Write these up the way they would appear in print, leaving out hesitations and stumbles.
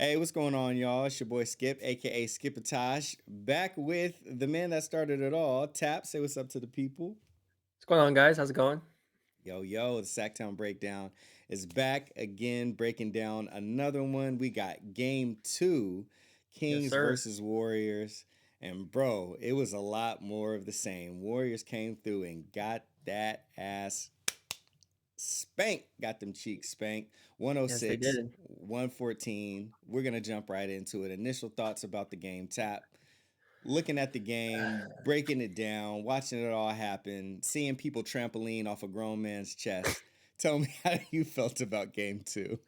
Hey, what's going on, y'all? It's your boy Skip, aka Skipntosh, back with the man that started it all. Tap, say what's up to the people. What's going on, guys? How's it going? Yo, the Sactown Breakdown is back again, breaking down another one. We got game two, Yes, Kings sir. versus Warriors. And bro, it was a lot more of the same. Warriors came through and got that ass spanked, got them cheeks spanked. Yes, they 106, did. 114. We're going to jump right into it. Initial thoughts about the game. Tap, looking at the game, breaking it down, watching it all happen, seeing people trampoline off a grown man's chest. Tell me how you felt about game two.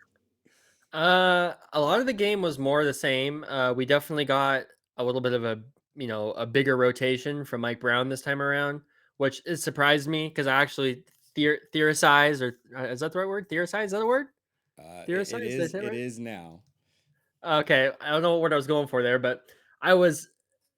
A lot of the game was more the same. We definitely got a little bit of a bigger rotation from Mike Brown this time around, which it surprised me because I actually theorized, or is that the right word? Theorize? Is that a word? It Theorize? Did I is say it it right? is now. Okay, I don't know what I was going for there, but I was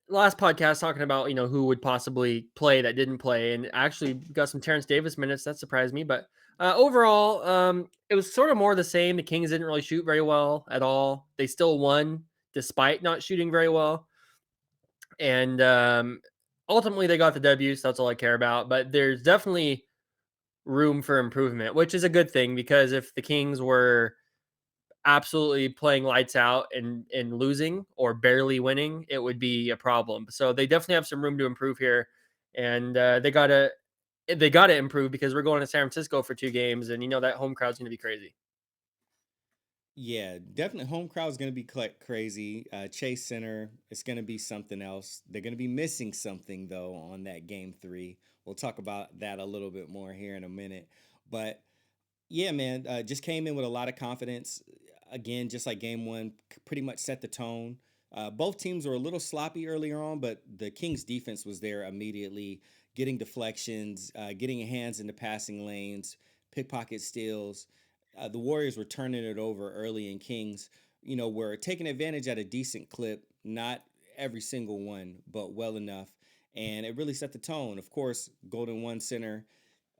last podcast talking about who would possibly play that didn't play, and actually got some Terrence Davis minutes. That surprised me, but overall, it was sort of more the same. The Kings didn't really shoot very well at all. They still won despite not shooting very well, and ultimately they got the W. So that's all I care about. But there's definitely room for improvement, which is a good thing because if the Kings were absolutely playing lights out and losing or barely winning, it would be a problem. So they definitely have some room to improve here, and they gotta improve because we're going to San Francisco for 2 games, and that home crowd's gonna be crazy. Yeah, definitely. Home crowd's gonna be crazy. Chase Center, it's gonna be something else. They're gonna be missing something though on that game three. We'll talk about that a little bit more here in a minute. But yeah, man, just came in with a lot of confidence. Again, just like game one, pretty much set the tone. Both teams were a little sloppy earlier on, but the Kings defense was there immediately, getting deflections, getting hands into passing lanes, pickpocket steals. The Warriors were turning it over early, and Kings, were taking advantage at a decent clip, not every single one, but well enough. And it really set the tone. Of course, Golden One Center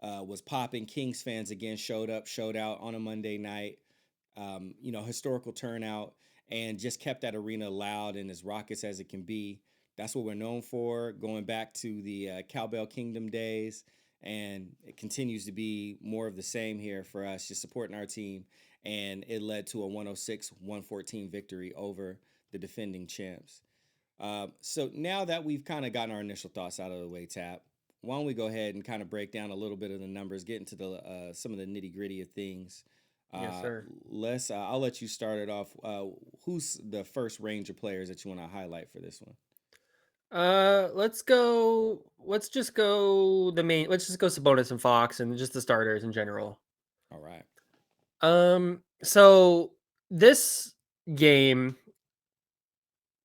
was popping. Kings fans again showed out on a Monday night. Historical turnout, and just kept that arena loud and as raucous as it can be. That's what we're known for, going back to the Cowbell Kingdom days, and it continues to be more of the same here for us, just supporting our team. And it led to a 106-114 victory over the defending champs. So now that we've kind of gotten our initial thoughts out of the way, Tap, why don't we go ahead and kind of break down a little bit of the numbers, get into the some of the nitty gritty of things. Yes, Uh, sir. let's. I'll let you start it off. Who's the first Ranger players that you want to highlight for this one? Let's go. Let's just go the main. Let's just go Sabonis and Fox and just the starters in general. All right. So this game,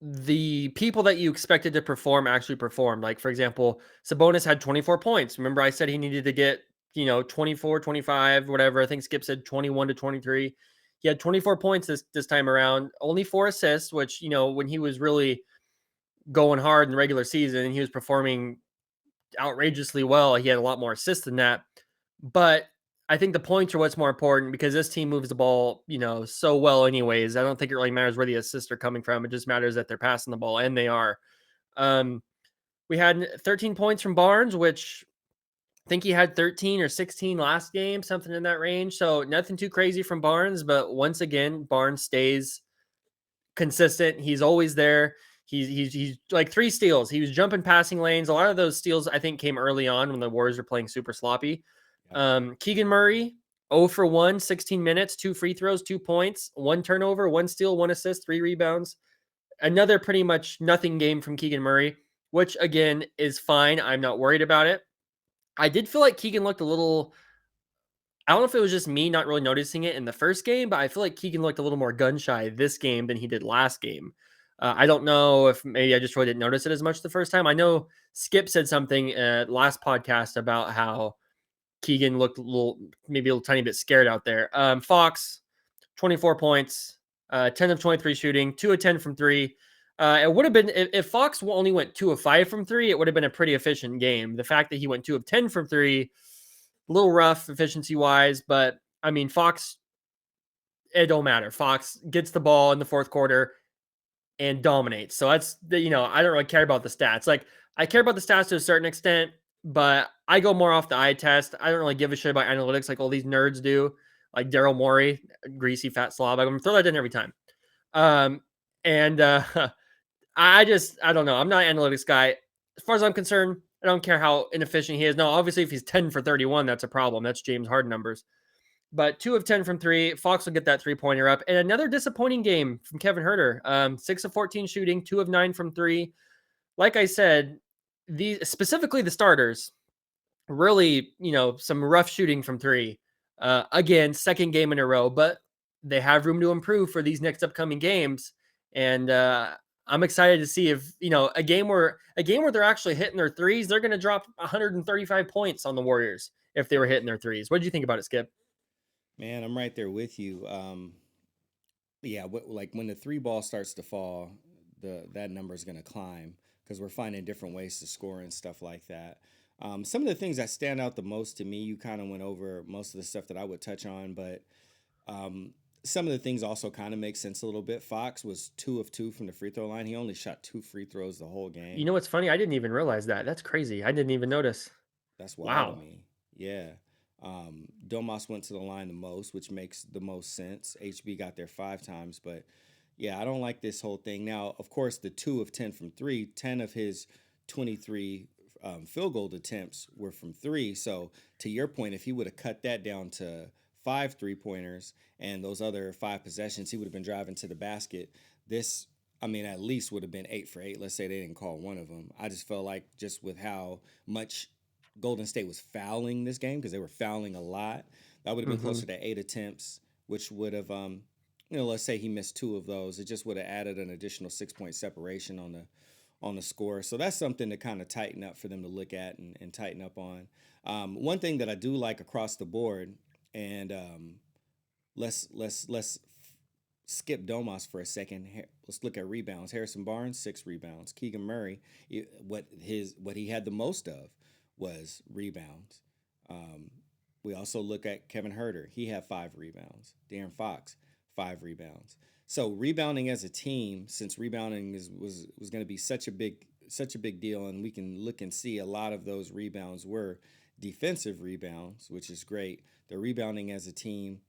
the people that you expected to perform actually performed. Like, for example, Sabonis had 24 points. Remember, I said he needed to get, 24, 25, whatever. I think Skip said 21 to 23. He had 24 points this time around, only 4 assists, which, when he was really going hard in the regular season and he was performing outrageously well, he had a lot more assists than that. But I think the points are what's more important because this team moves the ball, so well anyways. I don't think it really matters where the assists are coming from. It just matters that they're passing the ball, and they are. Um, we had 13 points from Barnes, which I think he had 13 or 16 last game, something in that range. So nothing too crazy from Barnes, but once again, Barnes stays consistent. He's always there. He's like 3 steals. He was jumping passing lanes. A lot of those steals I think came early on when the Warriors were playing super sloppy. Yep. Keegan Murray, 0 for 1, 16 minutes, 2 free throws, 2 points, 1 turnover, 1 steal, 1 assist, 3 rebounds. Another pretty much nothing game from Keegan Murray, which again is fine. I'm not worried about it. I did feel like Keegan looked a little. I don't know if it was just me not really noticing it in the first game, but I feel like Keegan looked a little more gun shy this game than he did last game. I don't know if maybe I just really didn't notice it as much the first time. I know Skip said something last podcast about how Keegan looked a little, maybe a little tiny bit scared out there. Fox, 24 points, 10 of 23 shooting, 2 of 10 from three. It would have been, if Fox only went 2 of 5 from three, it would have been a pretty efficient game. The fact that he went 2 of 10 from three, a little rough efficiency wise, but I mean, Fox it don't matter. Fox gets the ball in the fourth quarter and dominates. So that's I don't really care about the stats. Like, I care about the stats to a certain extent, but I go more off the eye test. I don't really give a shit about analytics like all these nerds do, like Daryl Morey, greasy fat slob. I'm gonna throw that in every time. Um, and I don't know. I'm not an analytics guy. As far as I'm concerned, I don't care how inefficient he is. Now, obviously, if he's 10 for 31, that's a problem. That's James Harden numbers. But 2 of 10 from 3. Fox will get that 3-pointer up. And another disappointing game from Kevin Huerter. 6 of 14 shooting, 2 of 9 from 3. Like I said, specifically the starters, really, some rough shooting from 3. Again, second game in a row, but they have room to improve for these next upcoming games. And I'm excited to see if, a game where they're actually hitting their threes, they're going to drop 135 points on the Warriors if they were hitting their threes. What did you think about it, Skip? Man, I'm right there with you. Yeah, like when the three ball starts to fall, that number is going to climb because we're finding different ways to score and stuff like that. Some of the things that stand out the most to me, you kind of went over most of the stuff that I would touch on, but some of the things also kind of make sense a little bit. Fox was 2 of 2 from the free throw line. He only shot 2 free throws the whole You game. know what's funny? I didn't even realize that. That's crazy. I didn't even notice. That's wild to Wow. me. Yeah. Domas went to the line the most, which makes the most sense. HB got there 5 times, but yeah, I don't like this whole thing. Now, of course, the 2 of 10 from 3, 10 of his 23 field goal attempts were from 3. So, to your point, if he would have cut that down to 5 3-pointers and those other 5 possessions, he would have been driving to the basket. This, I mean, at least would have been 8 for 8. Let's say they didn't call one of them. I just felt like just with how much Golden State was fouling this game because they were fouling a lot. That would have been Mm-hmm. closer to 8 attempts, which would have, let's say he missed 2 of those. It just would have added an additional 6-point separation on the score. So that's something to kind of tighten up for them to look at and tighten up on. One thing that I do like across the board, and let's skip Domas for a second. Let's look at rebounds. Harrison Barnes, 6 rebounds. Keegan Murray, what he had the most of was rebounds. Um, we also look at Kevin Herter. He had 5 rebounds. De'Aaron Fox, 5 rebounds. So rebounding as a team, since rebounding was going to be such a big deal, and we can look and see a lot of those rebounds were defensive rebounds, which is great. They're rebounding as a team,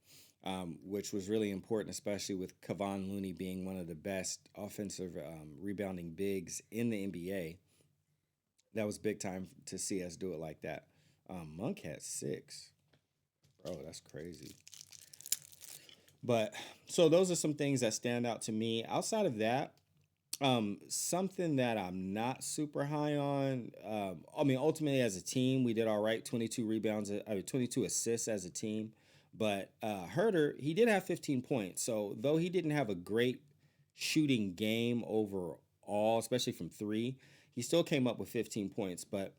which was really important, especially with Kevon Looney being one of the best offensive rebounding bigs in the NBA. That was big time to see us do it like that. Monk had 6. Bro, that's crazy. But so those are some things that stand out to me. Outside of that, something that I'm not super high on. I mean, ultimately as a team, we did all right. 22 rebounds, 22 assists as a team. But Herter, he did have 15 points. So though he didn't have a great shooting game overall, especially from 3, he still came up with 15 points. But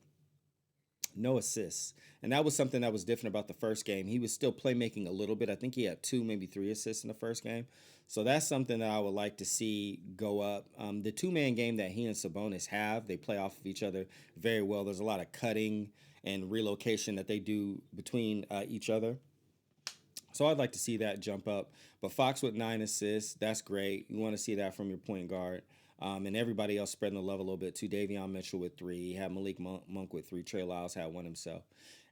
no assists. And that was something that was different about the first game. He was still playmaking a little bit. I think he had 2, maybe 3 assists in the first game. So that's something that I would like to see go up. The 2-man game that he and Sabonis have, they play off of each other very well. There's a lot of cutting and relocation that they do between each other. So I'd like to see that jump up. But Fox with 9 assists, that's great. You want to see that from your point guard. And everybody else spreading the love a little bit too. Davion Mitchell with 3. You had Malik Monk with 3. Trey Lyles had 1 himself.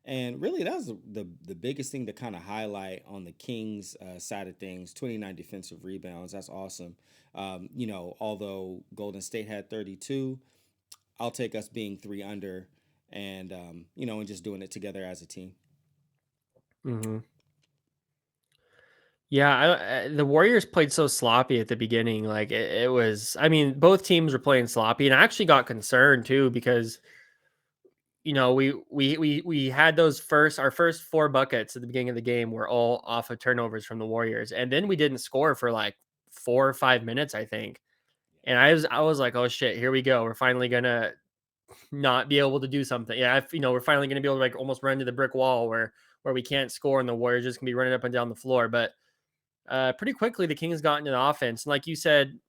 And really, that was the biggest thing to kind of highlight on the Kings side of things. 29 defensive rebounds. That's awesome. Although Golden State had 32, I'll take us being 3 under and, and just doing it together as a team. Mm-hmm. Yeah, the Warriors played so sloppy at the beginning. Like it was, I mean, both teams were playing sloppy, and I actually got concerned too because we had our first 4 buckets at the beginning of the game were all off of turnovers from the Warriors, and then we didn't score for like 4 or 5 minutes, I think. And I was like, oh shit, here we go. We're finally gonna not be able to do something. Yeah, we're finally gonna be able to like almost run into the brick wall where we can't score, and the Warriors just can be running up and down the floor, but. Pretty quickly, the Kings got into the offense. And like you said,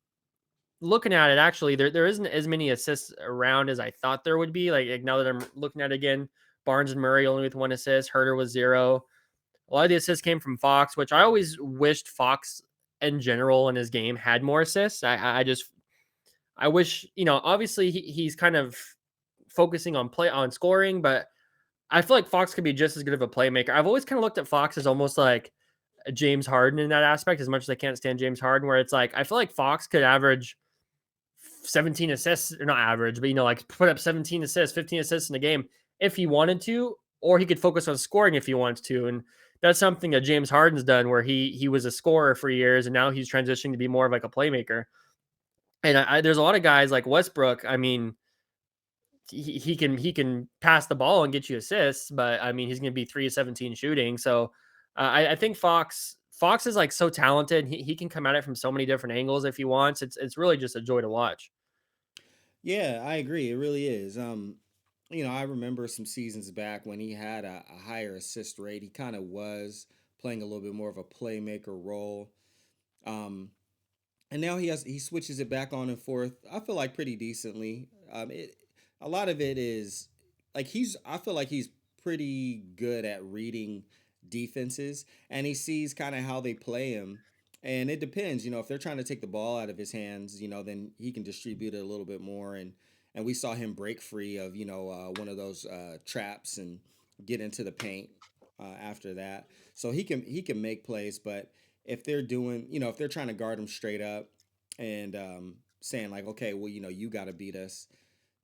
looking at it, actually, there isn't as many assists around as I thought there would be. Like now that I'm looking at it again, Barnes and Murray only with 1 assist, Herter was 0. A lot of the assists came from Fox, which I always wished Fox in general in his game had more assists. I wish, obviously he's kind of focusing on scoring, but I feel like Fox could be just as good of a playmaker. I've always kind of looked at Fox as almost like a James Harden in that aspect, as much as I can't stand James Harden, where it's like I feel like Fox could average 17 assists, or not average, but like put up 17 assists, 15 assists in a game if he wanted to, or he could focus on scoring if he wants to. And that's something that James Harden's done, where he was a scorer for years and now he's transitioning to be more of like a playmaker. And there's a lot of guys like Westbrook. I mean, he can pass the ball and get you assists, but I mean he's going to be 3 of 17 shooting. So I think Fox is like so talented. He can come at it from so many different angles if he wants. It's really just a joy to watch. Yeah, I agree. It really is. I remember some seasons back when he had a higher assist rate. He kind of was playing a little bit more of a playmaker role. Um, and now he switches it back on and forth. I feel like pretty decently. A lot of it is like I feel like he's pretty good at reading defenses, and he sees kind of how they play him. And it depends, if they're trying to take the ball out of his hands, then he can distribute it a little bit more. And we saw him break free of one of those traps and get into the paint after that. So he can make plays, but if they're trying to guard him straight up and saying like, okay, well, you got to beat us,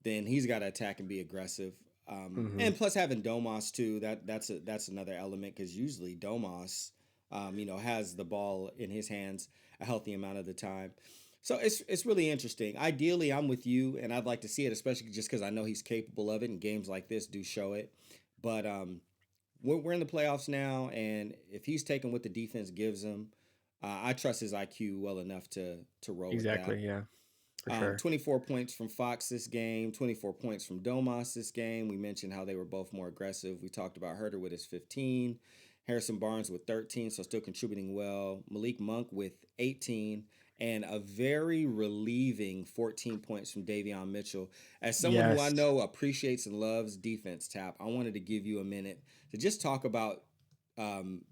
then he's got to attack and be aggressive. Hmm. And plus having Domas too, that's another element because usually Domas, has the ball in his hands a healthy amount of the time. So it's really interesting. Ideally, I'm with you, and I'd like to see it, especially just because I know he's capable of it, and games like this do show it. But we're in the playoffs now, and if he's taking what the defense gives him, I trust his IQ well enough to roll with that. Exactly. Yeah, for sure. 24 points from Fox this game, 24 points from Domas this game. We mentioned how they were both more aggressive. We talked about Herter with his 15, Harrison Barnes with 13, so still contributing well. Malik Monk with 18, and a very relieving 14 points from Davion Mitchell. As someone who I Yes. know appreciates and loves defense, Tap, I wanted to give you a minute to just talk about um,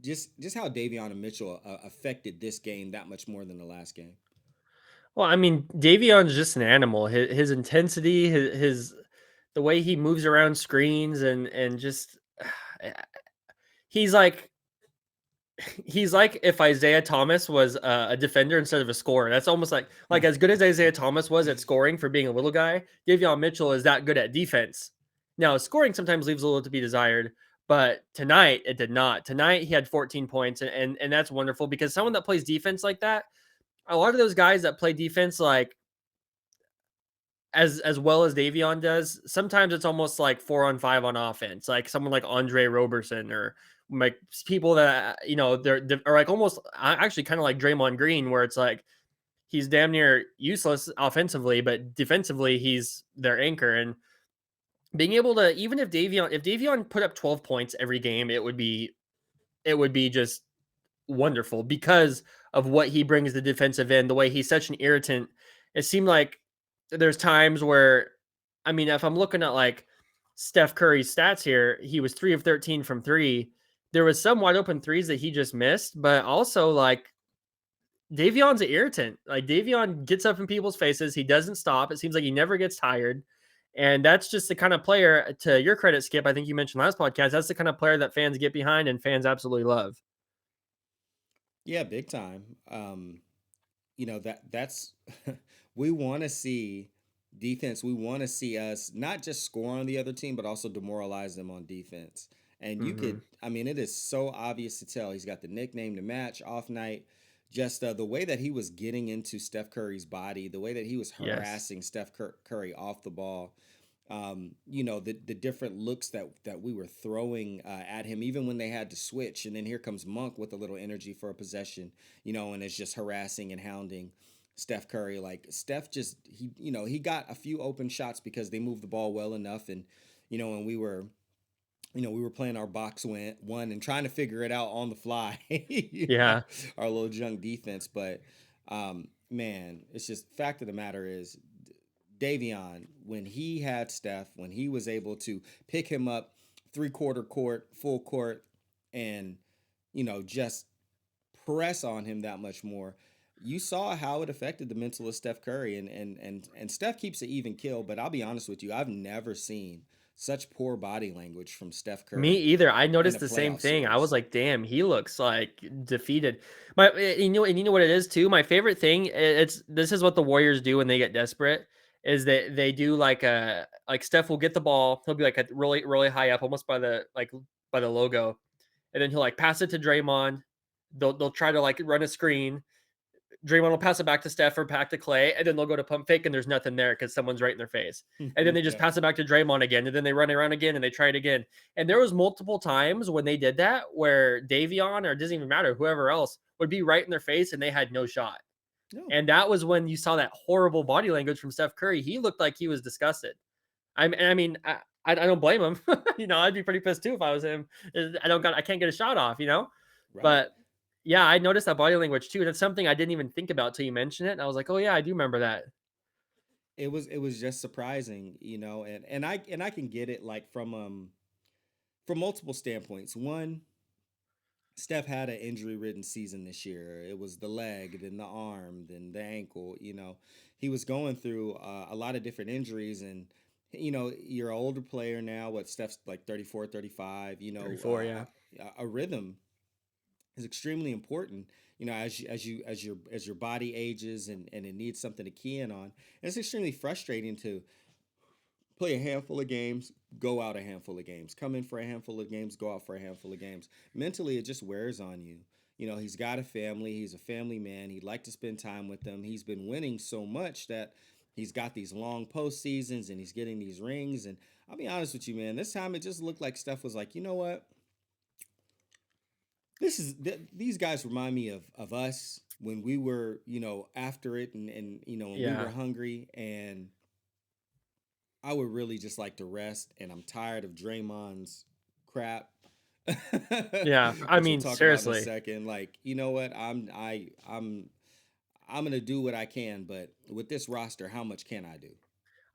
just how Davion and Mitchell affected this game that much more than the last game. Well, I mean, Davion's just an animal. His intensity, his the way he moves around screens, and just he's like he's like if Isaiah Thomas was a defender instead of a scorer. That's almost like as good as Isaiah Thomas was at scoring for being a little guy, Davion Mitchell is that good at defense. Now, scoring sometimes leaves a little to be desired, but tonight it did not. Tonight he had 14 points, and that's wonderful because someone that plays defense like that, a lot of those guys that play defense like as well as Davion does, sometimes it's almost like 4-on-5 on offense, like someone like Andre Roberson or like people that they're are like almost actually kind of like Draymond Green, where it's like he's damn near useless offensively, but defensively he's their anchor. And being able to, even if Davion put up 12 points every game, it would be just wonderful because of what he brings to the defensive end, the way he's such an irritant. It seemed like there's times where, I mean, if I'm looking at like Steph Curry's stats here, he was 3 of 13 from three. There was some wide open threes that he just missed, but also like Davion's an irritant. Like Davion gets up in people's faces. He doesn't stop. It seems like he never gets tired. And that's just the kind of player, to your credit, Skip, I think you mentioned last podcast, that's the kind of player that fans get behind and fans absolutely love. Yeah, big time. That's we want to see defense. We want to see us not just score on the other team, but also demoralize them on defense. And Hmm. I mean, it is so obvious to tell. He's got the nickname to match. Off night, just the way that he was getting into Steph Curry's body, the way that he was Yes. harassing Curry off the ball. The different looks that we were throwing at him, even when they had to switch. And then here comes Monk with a little energy for a possession, and it's just harassing and hounding Steph Curry. Like Steph just he got a few open shots because they moved the ball well enough, and and we were playing our one and trying to figure it out on the fly, Yeah. our little junk defense. But man, it's just fact of the matter is Davion, when he had Steph, when he was able to pick him up 3/4 court, full court, and, just press on him that much more. You saw how it affected the mental of Steph Curry, and Steph keeps it even kill. But I'll be honest with you, I've never seen such poor body language from Steph Me Curry either. I in noticed a the same playoff thing. I was series. like, "Damn, he looks like defeated." And you know what it is too. My favorite thing. It's this is what the Warriors do when they get desperate. Is that they do like Steph will get the ball. He'll be like really high up, almost by the logo, and then he'll like pass it to Draymond. They'll try to like run a screen. Draymond will pass it back to Steph or back to Clay, and then they'll go to pump fake, and there's nothing there because someone's right in their face. And then they just Yeah. pass it back to Draymond again, and then they run around again, and they try it again. And there was multiple times when they did that where Davion, or it doesn't even matter, whoever else, would be right in their face, and they had no shot. No. And that was when you saw that horrible body language from Steph Curry. He looked like he was disgusted. I mean, I don't blame him. I'd be pretty pissed too if I was him. I can't get a shot off. Right. But yeah, I noticed that body language too. That's something I didn't even think about till you mentioned it. And I was like, oh yeah, I do remember that. It was just surprising, and I can get it, like, from multiple standpoints. One, Steph had an injury ridden season this year. It was the leg, then the arm, then the ankle. He was going through a lot of different injuries, and you're an older player now. What, Steph's like 34, 35. 34, yeah. A rhythm is extremely important. As your body ages, and it needs something to key in on. And it's extremely frustrating to play a handful of games, go out a handful of games, come in for a handful of games, go out for a handful of games. Mentally, it just wears on you. He's got a family, he's a family man, he'd like to spend time with them. He's been winning so much that he's got these long postseasons and he's getting these rings. And I'll be honest with you, man, this time it just looked like Steph was like, you know what? These guys remind me of us when we were, after it, and when we were Yeah. hungry, and I would really just like to rest, and I'm tired of Draymond's crap, Yeah. I which we'll mean, talk about in a seriously. second. Like, you know what? I'm gonna do what I can, but with this roster, how much can I do?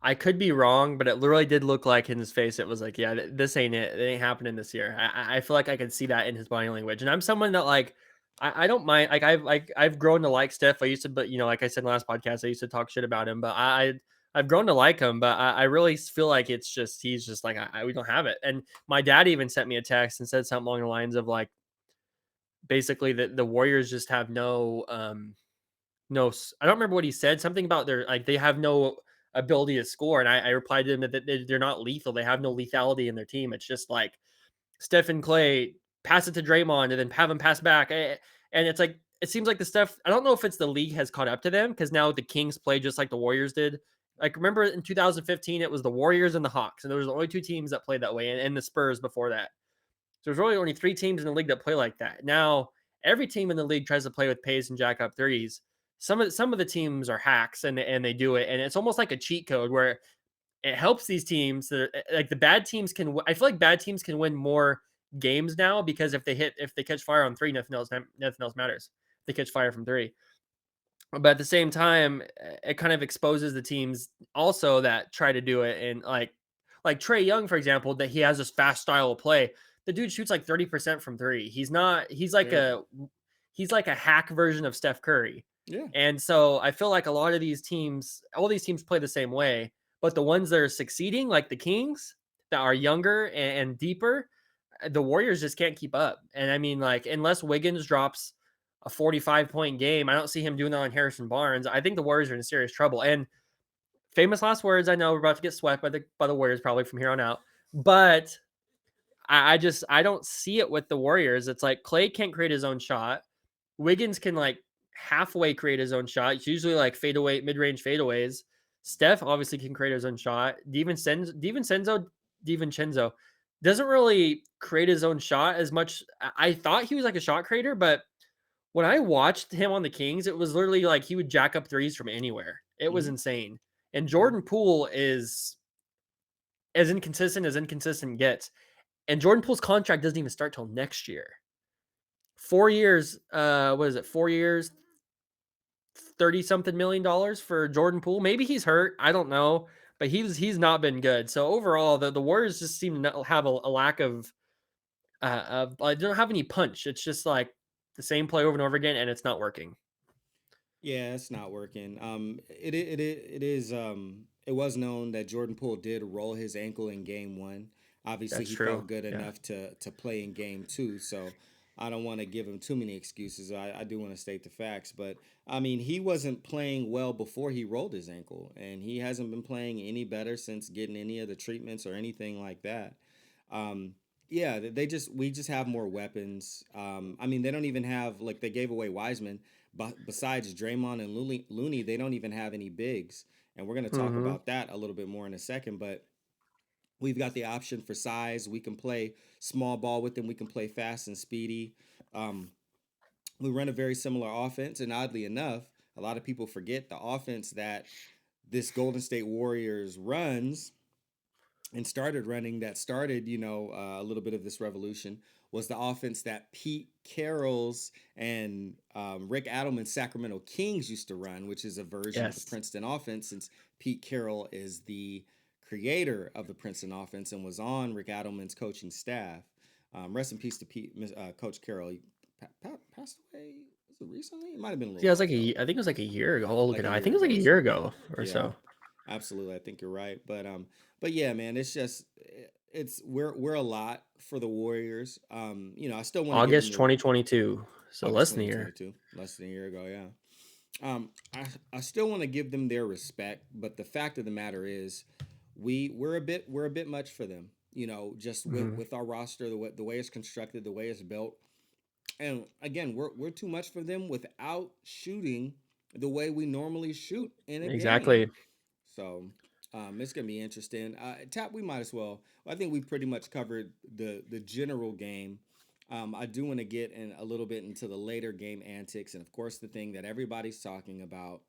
I could be wrong, but it literally did look like in his face. It was like, yeah, this ain't it. It ain't happening this year. I feel like I could see that in his body language. And I'm someone that like, I don't mind. I've grown to like Steph. I used to, but like I said in the last podcast, I used to talk shit about him, but I've grown to like him. But I really feel like he's just like, we don't have it. And my dad even sent me a text and said something along the lines of like, basically the Warriors just have I don't remember what he said. Something about they have no ability to score, and I replied to him that they're not lethal. They have no lethality in their team. It's just like Stephen Clay pass it to Draymond and then have him pass back, and it's like it seems like the stuff. I don't know if it's the league has caught up to them because now the Kings play just like the Warriors did. Like remember in 2015, it was the Warriors and the Hawks, and there was only two teams that played that way, and the Spurs before that. So there's really only three teams in the league that play like that. Now every team in the league tries to play with pace and jack up threes. Some of the teams are hacks and they do it, and it's almost like a cheat code where it helps these teams that like the bad teams can. I feel like bad teams can win more games now because if they catch fire on three, nothing else matters. If they catch fire from three, but at the same time, it kind of exposes the teams also that try to do it. And like Trey Young, for example, that he has this fast style of play. The dude shoots like 30% from three. He's not. Terrible. He's like a hack version of Steph Curry. Yeah. And so I feel like a lot of these teams, all these teams play the same way, but the ones that are succeeding, like the Kings, that are younger and deeper, the Warriors just can't keep up. And I mean, like, unless Wiggins drops a 45-point game, I don't see him doing that on Harrison Barnes. I think the Warriors are in serious trouble. And famous last words, I know we're about to get swept by the Warriors probably from here on out, but I don't see it with the Warriors. It's like Clay can't create his own shot. Wiggins can like halfway create his own shot. It's usually like fadeaway, mid-range fadeaways. Steph obviously can create his own shot. DiVincenzo doesn't really create his own shot as much. I thought he was like a shot creator, but when I watched him on the Kings, it was literally like he would jack up threes from anywhere. It was Hmm. insane. And Hmm. Jordan Poole is as inconsistent gets. And Jordan Poole's contract doesn't even start till next year. 4 years, what is it? 4 years, 30 something $1 million for Jordan Poole. Maybe he's hurt. I don't know, but he's not been good. So overall, the Warriors just seem to have a lack of I don't have any punch. It's just like the same play over and over again, and it's not working. Yeah, it's not working. It is. It was known that Jordan Poole did roll his ankle in game one. Obviously, That's he true. felt good Yeah. enough to play in game two. So I don't want to give him too many excuses. I do want to state the facts, but I mean, he wasn't playing well before he rolled his ankle, and he hasn't been playing any better since getting any of the treatments or anything like that. Um, yeah, we just have more weapons. I mean, they don't even have like they gave away Wiseman, but besides Draymond and Looney, they don't even have any bigs, and we're gonna talk Mm-hmm. about that a little bit more in a second. But we've got the option for size. We can play small ball with them. We can play fast and speedy. Um, we run a very similar offense, and oddly enough, a lot of people forget the offense that this Golden State Warriors runs and started running that started, a little bit of this revolution was the offense that Pete Carroll's and Rick Adelman's Sacramento Kings used to run, which is a version of the Yes. Princeton offense since Pete Carroll is the creator of the Princeton offense and was on Rick Adelman's coaching staff. Rest in peace to Coach Carroll. He passed away. Was it recently? It might have been a little Yeah, it was while like ago. I think it was like a year ago. I'll look Like it a up. I year think it was like ago a or year something. ago or Yeah. so. Absolutely, I think you're right. But yeah, man, it's just it's we're a lot for the Warriors. I still want to give them August the 2022. So August less than a year. 2022, less than a year ago. Yeah. I still want to give them their respect, but the fact of the matter is, we're a bit much for them. Just Mhm. with our roster, the way it's constructed, the way it's built, and again, we're too much for them without shooting the way we normally shoot in a game. Exactly. So it's gonna be interesting. Tap, we might as well. I think we pretty much covered the general game. I do want to get in a little bit into the later game antics, and of course, the thing that everybody's talking about: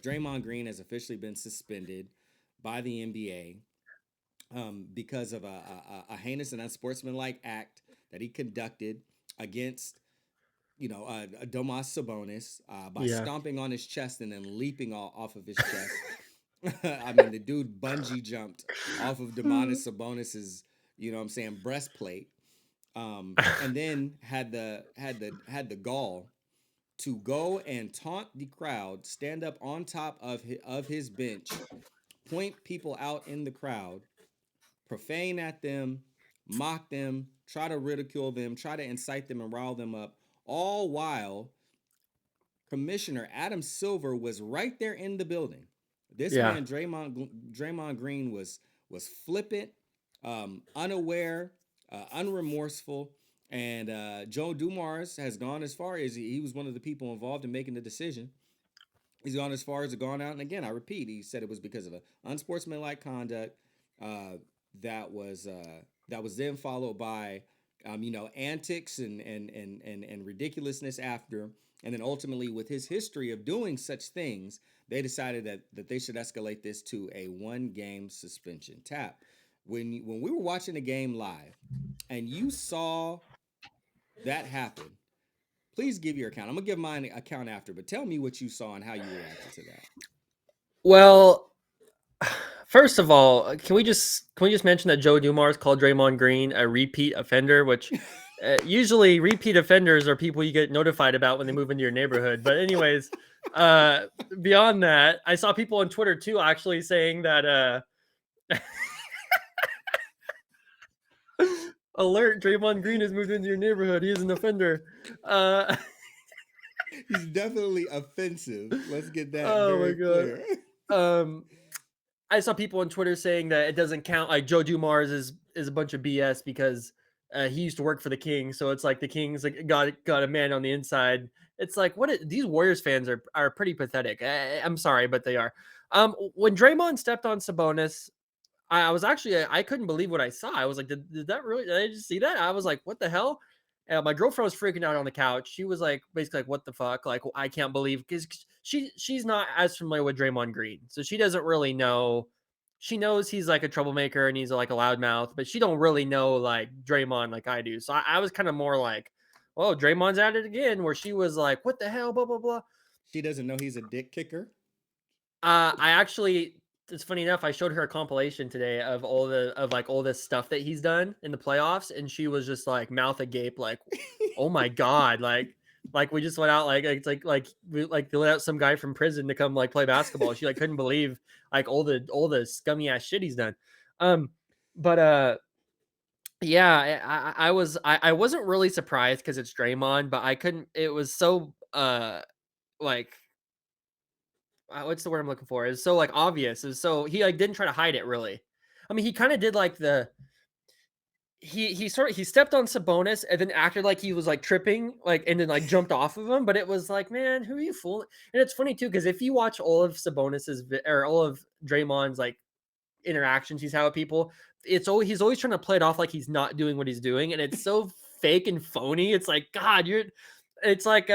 Draymond Green has officially been suspended by the NBA because of a heinous and unsportsmanlike act that he conducted against Domas Sabonis by Yeah. stomping on his chest and then leaping off of his chest. I mean, the dude bungee jumped off of Domantas Sabonis's, what I'm saying, breastplate, and then had the gall to go and taunt the crowd, stand up on top of his bench, point people out in the crowd, profane at them, mock them, try to ridicule them, try to incite them and rile them up, all while Commissioner Adam Silver was right there in the building. This Yeah. man Draymond Green was flippant, unaware, unremorseful, and Joe Dumars has gone as far as he was one of the people involved in making the decision. He's gone as far as gone out, and again, I repeat, he said it was because of an unsportsmanlike conduct uh, that was then followed by antics and ridiculousness after, and then ultimately with his history of doing such things, they decided that they should escalate this to a 1 game suspension. Tap, when we were watching the game live, and you saw that happen, please give your account. I'm gonna give mine account after, but tell me what you saw and how you reacted to that. Well, first of all, can we just mention that Joe Dumars called Draymond Green a repeat offender, which usually repeat offenders are people you get notified about when they move into your neighborhood. But anyways, uh, beyond that, I saw people on Twitter too actually saying that alert, Draymond Green has moved into your neighborhood. He is an offender. Uh, He's definitely offensive. Let's get that oh my very god. clear. Um, I saw people on Twitter saying that it doesn't count. Like Joe Dumars is a bunch of BS because he used to work for the Kings, so it's like the Kings like got a man on the inside. It's like these Warriors fans are pretty pathetic. I'm sorry, but they are. When Draymond stepped on Sabonis, I was actually I couldn't believe what I saw. I was like, did that really? Did I just see that? I was like, what the hell? And my girlfriend was freaking out on the couch. She was like, basically like, what the fuck? Like, I can't believe because she's not as familiar with Draymond Green, so she doesn't really know. She knows he's like a troublemaker and he's like a loudmouth, but she don't really know like Draymond like I do. So I was kind of more like, oh, Draymond's at it again. Where she was like, what the hell? Blah blah blah. She doesn't know he's a dick kicker. I actually it's funny enough. I showed her a compilation today of all this stuff that he's done in the playoffs, and she was just like mouth agape, like, "Oh my god!" Like we just went out it's like they let out some guy from prison to come like play basketball. She like couldn't believe like all the scummy ass shit he's done. Um, but yeah, I wasn't really surprised because it's Draymond, but I couldn't. It was so like what's the word I'm looking for? It's so like obvious. It's so he like didn't try to hide it really. I mean, he kind of did like the he stepped on Sabonis and then acted like he was like tripping, like and then like jumped off of him. But it was like, man, who are you fooling? And it's funny too because if you watch all of or all of Draymond's like interactions he's had with people, he's always trying to play it off like he's not doing what he's doing, and it's so fake and phony. It's like God, it's like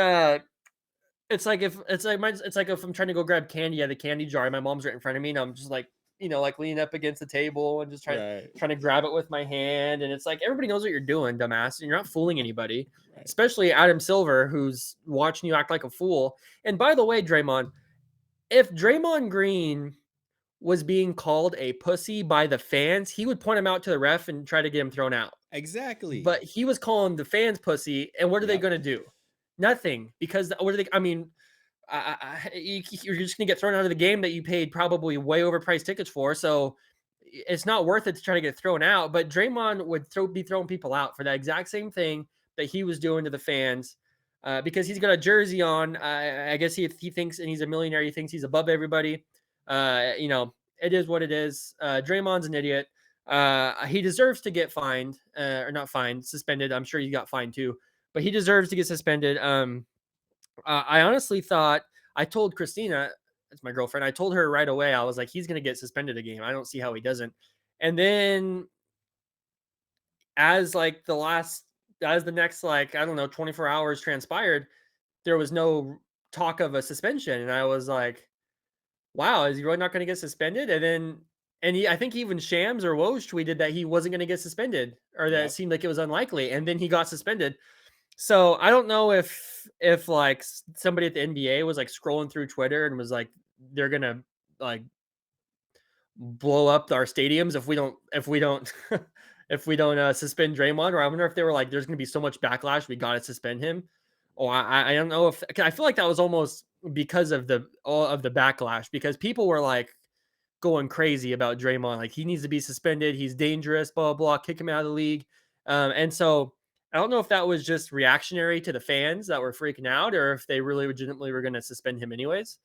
it's like if I'm trying to go grab candy out of the candy jar, and my mom's right in front of me, and I'm just like, like leaning up against the table and just Right. trying to grab it with my hand. And it's like everybody knows what you're doing, dumbass, and you're not fooling anybody, Right. especially Adam Silver, who's watching you act like a fool. And by the way, Draymond, if Draymond Green was being called a pussy by the fans, he would point him out to the ref and try to get him thrown out. Exactly. But he was calling the fans pussy, and what are they Yep. going to do? Nothing, because what are they? I mean, you're just going to get thrown out of the game that you paid probably way overpriced tickets for. So it's not worth it to try to get thrown out. But Draymond would be throwing people out for that exact same thing that he was doing to the fans. Because he's got a jersey on. I guess he thinks, and he's a millionaire, he thinks he's above everybody. It is what it is. Draymond's an idiot. He deserves to get fined, or not fined, suspended. I'm sure he got fined too, but he deserves to get suspended. I honestly thought, I told Christina, that's my girlfriend. I told her right away. I was like, he's gonna get suspended a game. I don't see how he doesn't. And then as like as the next like I don't know 24 hours transpired, there was no talk of a suspension, and I was like, wow, is he really not going to get suspended? And then, I think even Shams or Woj tweeted that he wasn't going to get suspended, or that it Yep. seemed like it was unlikely, and then he got suspended. So I don't know if like somebody at the NBA was like scrolling through Twitter and was like, they're gonna like blow up our stadiums if we don't if we don't suspend Draymond, or I wonder if they were like, there's gonna be so much backlash, we gotta suspend him. Or I don't know if I feel like that was almost because of all of the backlash, because people were like going crazy about Draymond, like he needs to be suspended, he's dangerous, blah blah, blah, kick him out of the league. And so I don't know if that was just reactionary to the fans that were freaking out, or if they really legitimately were going to suspend him anyways.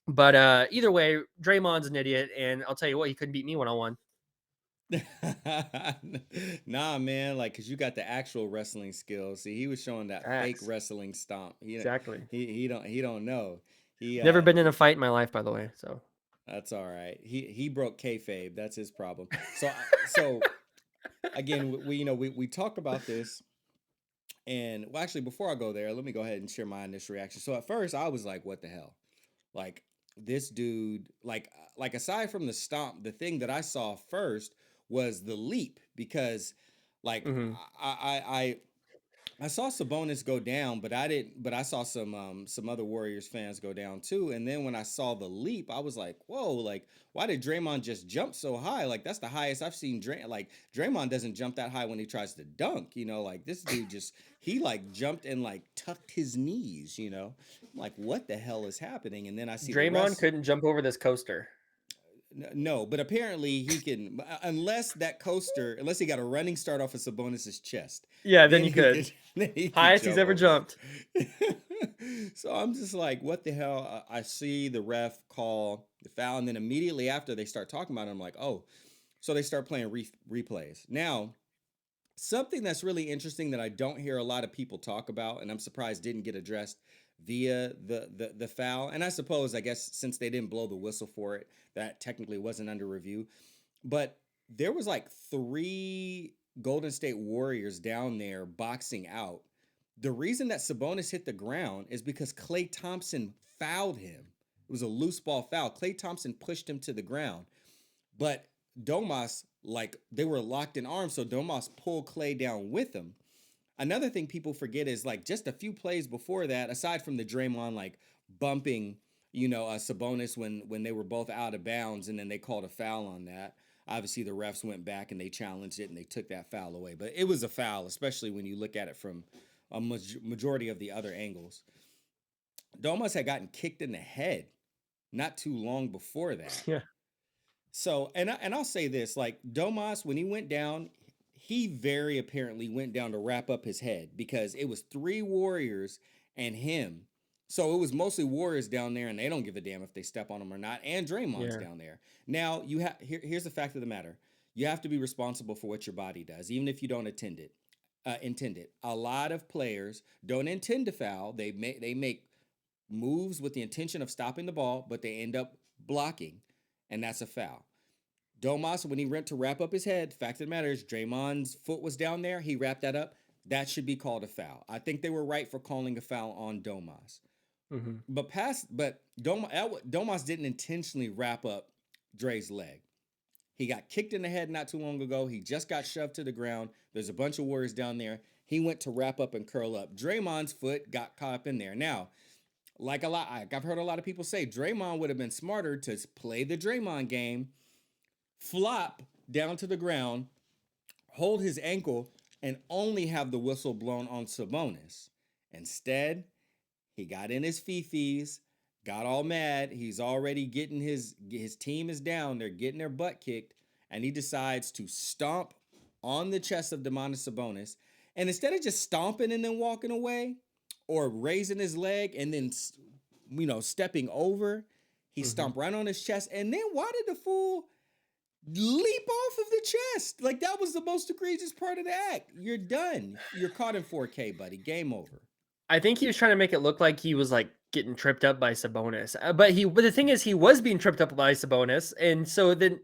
But either way, Draymond's an idiot, and I'll tell you what, he couldn't beat me 1-on-1. Nah, man, like, cause you got the actual wrestling skills. See, he was showing that fake Facts. wrestling stomp. Exactly. He don't know. He Never been in a fight in my life, by the way. So That's all right. He broke kayfabe. That's his problem. So again, we talk about this, and well, actually, before I go there, let me go ahead and share my initial reaction. So at first, I was like, "What the hell?" Like this dude, like aside from the stomp, the thing that I saw first was the leap because, like, mhm. I saw Sabonis go down, but I didn't. But I saw some other Warriors fans go down too. And then when I saw the leap, I was like, "Whoa! Like, why did Draymond just jump so high? Like, that's the highest I've seen. Like, Draymond doesn't jump that high when he tries to dunk. Like this dude just he like jumped and like tucked his knees. I'm like, what the hell is happening? And then I see the Draymond rest. couldn't jump over this coaster. No, but apparently he can, unless he got a running start off of Sabonis's chest, Yeah, then then he he could. could, then he could Highest he's jump ever over jumped. it. So I'm just like, what the hell? I see the ref call the foul, and then immediately after they start talking about it, I'm like, oh, so they start playing replays. Now, something that's really interesting that I don't hear a lot of people talk about, and I'm surprised didn't get addressed via the foul. And I guess since they didn't blow the whistle for it, that technically wasn't under review. But there was like three Golden State Warriors down there boxing out. The reason that Sabonis hit the ground is because Klay Thompson fouled him. It was a loose ball foul. Klay Thompson pushed him to the ground. But Domas, like they were locked in arms, so Domas pulled Klay down with him. Another thing people forget is like just a few plays before that, aside from the Draymond like bumping Sabonis when they were both out of bounds and then they called a foul on that. Obviously, the refs went back and they challenged it and they took that foul away. But it was a foul, especially when you look at it from a majority of the other angles. Domas had gotten kicked in the head not too long before that. Yeah. So, and I'll say this, like Domas, when he went down, he very apparently went down to wrap up his head because it was three Warriors and him. So it was mostly Warriors down there, and they don't give a damn if they step on him or not. And Draymond's Yeah. down there. Now here's the fact of the matter: you have to be responsible for what your body does, even if you don't intend it. A lot of players don't intend to foul. They make moves with the intention of stopping the ball, but they end up blocking, and that's a foul. Domas, when he went to wrap up his head, fact of the matter is Draymond's foot was down there. He wrapped that up. That should be called a foul. I think they were right for calling a foul on Domas. Mm-hmm. But Domas didn't intentionally wrap up Dre's leg. He got kicked in the head not too long ago. He just got shoved to the ground. There's a bunch of Warriors down there. He went to wrap up and curl up. Draymond's foot got caught up in there. Now, I've heard a lot of people say Draymond would have been smarter to play the Draymond game, flop down to the ground, hold his ankle, and only have the whistle blown on Sabonis. Instead, he got in his fifis, got all mad. He's already getting his team is down. They're getting their butt kicked, and he decides to stomp on the chest of Domantas Sabonis. And instead of just stomping and then walking away, or raising his leg and then stepping over, he stomped right on his chest. And then why did the fool leap off of the chest? Like, that was the most egregious part of the act. You're done. You're caught in 4K, buddy. Game over. I think he was trying to make it look like he was like getting tripped up by Sabonis, but the thing is, he was being tripped up by Sabonis, and so then